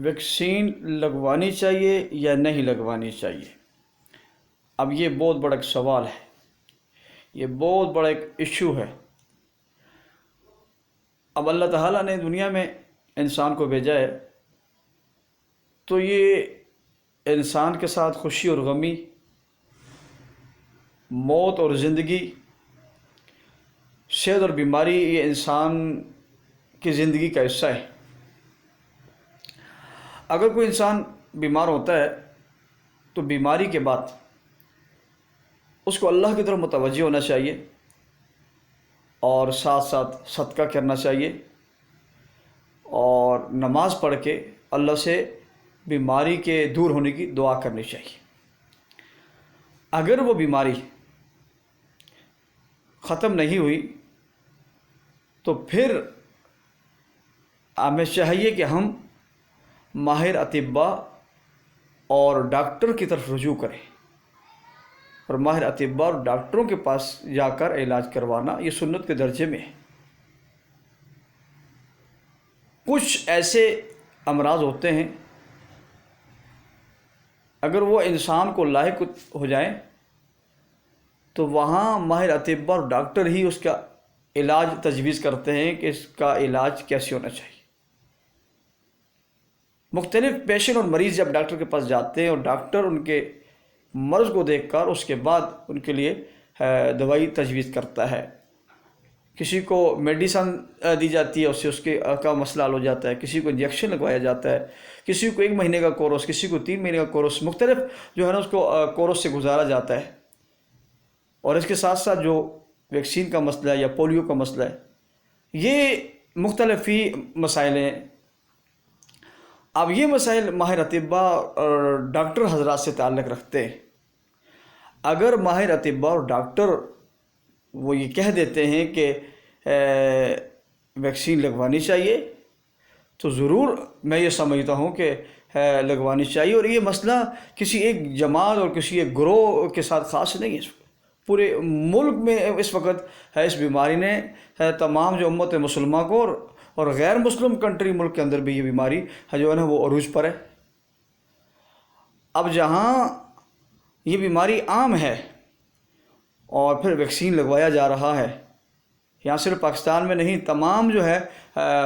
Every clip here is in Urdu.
ویکسین لگوانی چاہیے یا نہیں لگوانی چاہیے؟ اب یہ بہت بڑا ایک سوال ہے، یہ بہت بڑا ایک ایشو ہے۔ اب اللہ تعالیٰ نے دنیا میں انسان کو بھیجا ہے تو یہ انسان کے ساتھ خوشی اور غمی، موت اور زندگی، صحت اور بیماری، یہ انسان کی زندگی کا حصہ ہے۔ اگر کوئی انسان بیمار ہوتا ہے تو بیماری کے بعد اس کو اللہ کی طرف متوجہ ہونا چاہیے اور ساتھ ساتھ صدقہ کرنا چاہیے اور نماز پڑھ کے اللہ سے بیماری کے دور ہونے کی دعا کرنی چاہیے۔ اگر وہ بیماری ختم نہیں ہوئی تو پھر ہمیں چاہیے کہ ہم ماہر اطباء اور ڈاکٹر کی طرف رجوع کریں، اور ماہر اطباء اور ڈاکٹروں کے پاس جا کر علاج کروانا یہ سنت کے درجے میں ہے۔ کچھ ایسے امراض ہوتے ہیں اگر وہ انسان کو لاحق ہو جائیں تو وہاں ماہر اطباء اور ڈاکٹر ہی اس کا علاج تجویز کرتے ہیں کہ اس کا علاج کیسے ہونا چاہیے۔ مختلف پیشنٹ اور مریض جب ڈاکٹر کے پاس جاتے ہیں اور ڈاکٹر ان کے مرض کو دیکھ کر اس کے بعد ان کے لیے دوائی تجویز کرتا ہے۔ کسی کو میڈیسن دی جاتی ہے، اس سے اس کا مسئلہ حل ہو جاتا ہے، کسی کو انجیکشن لگوایا جاتا ہے، کسی کو 1 مہینے کا کورس، کسی کو 3 مہینے کا کورس، مختلف جو ہے نا اس کو کورس سے گزارا جاتا ہے۔ اور اس کے ساتھ ساتھ جو ویکسین کا مسئلہ ہے یا پولیو کا مسئلہ ہے، یہ مختلف ہی مسائل ہیں۔ اب یہ مسائل ماہر اطباء اور ڈاکٹر حضرات سے تعلق رکھتے ہیں۔ اگر ماہر اطباء اور ڈاکٹر وہ یہ کہہ دیتے ہیں کہ ویکسین لگوانی چاہیے تو ضرور میں یہ سمجھتا ہوں کہ لگوانی چاہیے، اور یہ مسئلہ کسی ایک جماعت اور کسی ایک گروہ کے ساتھ خاص نہیں ہے۔ پورے ملک میں اس وقت اس بیماری نے تمام جو امت مسلمہ کو اور غیر مسلم کنٹری ملک کے اندر بھی یہ بیماری جو ہے نا وہ عروج پر ہے۔ اب جہاں یہ بیماری عام ہے اور پھر ویکسین لگوایا جا رہا ہے، یہاں صرف پاکستان میں نہیں، تمام جو ہے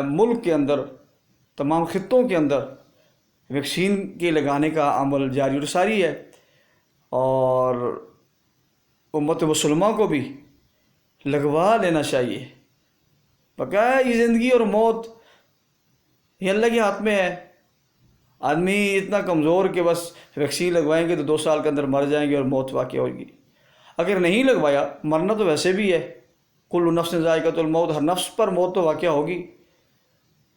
ملک کے اندر، تمام خطوں کے اندر ویکسین کے لگانے کا عمل جاری اور ساری ہے، اور امت مسلمہ کو بھی لگوا لینا چاہیے۔ بقایا یہ زندگی اور موت یہ اللہ کے ہاتھ میں ہے۔ آدمی اتنا کمزور کہ بس ویکسین لگوائیں گے تو 2 سال کے اندر مر جائیں گے اور موت واقع ہوگی۔ اگر نہیں لگوایا، مرنا تو ویسے بھی ہے، کل نفس ذائقۃ الموت، ہر نفس پر موت تو واقع ہوگی۔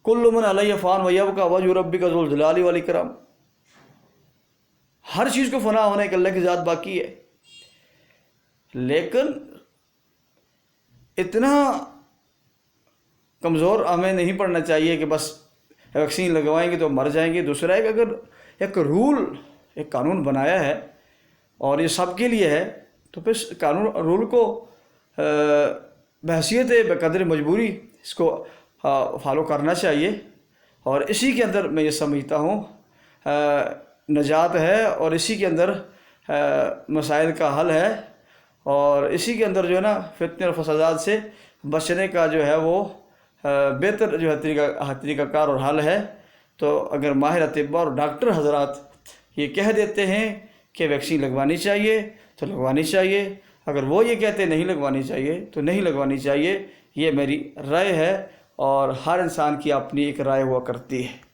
کل من علیہ فان ویبقی وجہ ربک ذو الجلال والاکرام، ہر چیز کو فنا ہونے کے اللہ کی ذات باقی ہے۔ لیکن اتنا کمزور ہمیں نہیں پڑنا چاہیے کہ بس ویکسین لگوائیں گے تو مر جائیں گے۔ دوسرا ایک اگر ایک ایک قانون بنایا ہے اور یہ سب کے لیے ہے تو پھر رول کو بحیثیت بقدر مجبوری اس کو فالو کرنا چاہیے، اور اسی کے اندر میں یہ سمجھتا ہوں نجات ہے، اور اسی کے اندر مسائل کا حل ہے، اور اسی کے اندر جو ہے نا فتنے اور فسادات سے بچنے کا جو ہے وہ بہتر جو ہے طریقہ کار اور حل ہے۔ تو اگر ماہر اطباء اور ڈاکٹر حضرات یہ کہہ دیتے ہیں کہ ویکسین لگوانی چاہیے تو لگوانی چاہیے، اگر وہ یہ کہتے ہیں نہیں لگوانی چاہیے تو نہیں لگوانی چاہیے۔ یہ میری رائے ہے، اور ہر انسان کی اپنی ایک رائے ہوا کرتی ہے۔